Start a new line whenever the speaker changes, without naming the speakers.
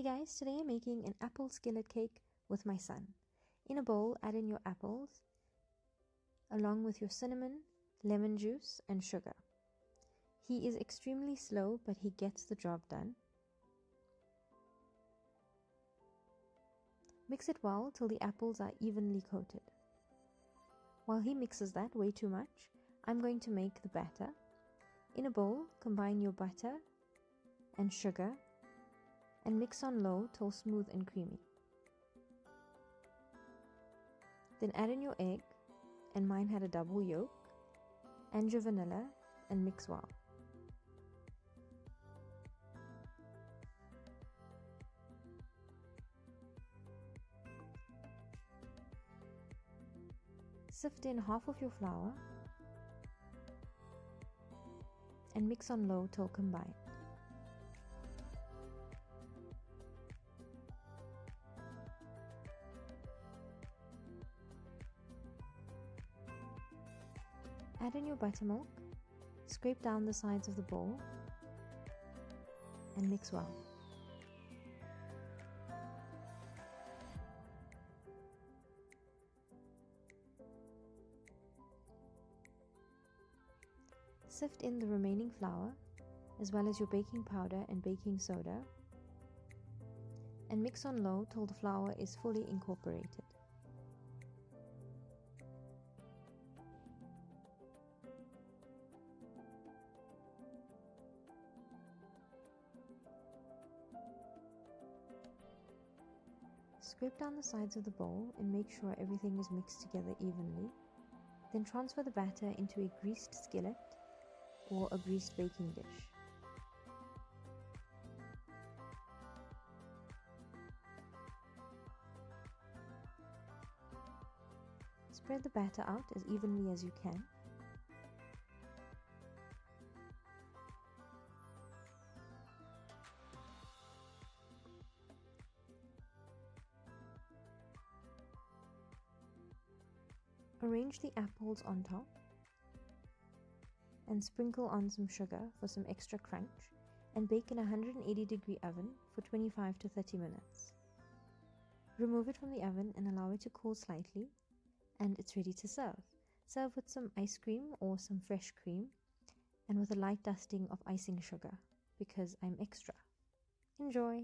Hey guys, today I'm making an apple skillet cake with my son. In a bowl, add in your apples, along with your cinnamon, lemon juice, and sugar. He is extremely slow, but he gets the job done. Mix it well till the apples are evenly coated. While he mixes that way too much, I'm going to make the batter. In a bowl, combine your butter and sugar and mix on low till smooth and creamy. Then add in your egg, and mine had a double yolk, and your vanilla, and mix well. Sift in half of your flour and mix on low till combined. Add in your buttermilk, scrape down the sides of the bowl, and mix well. Sift in the remaining flour, as well as your baking powder and baking soda, and mix on low till the flour is fully incorporated. Scrape down the sides of the bowl and make sure everything is mixed together evenly. Then transfer the batter into a greased skillet or a greased baking dish. Spread the batter out as evenly as you can. Arrange the apples on top and sprinkle on some sugar for some extra crunch, and bake in a 180-degree oven for 25 to 30 minutes. Remove it from the oven and allow it to cool slightly, and it's ready to serve. Serve with some ice cream or some fresh cream, and with a light dusting of icing sugar, because I'm extra. Enjoy!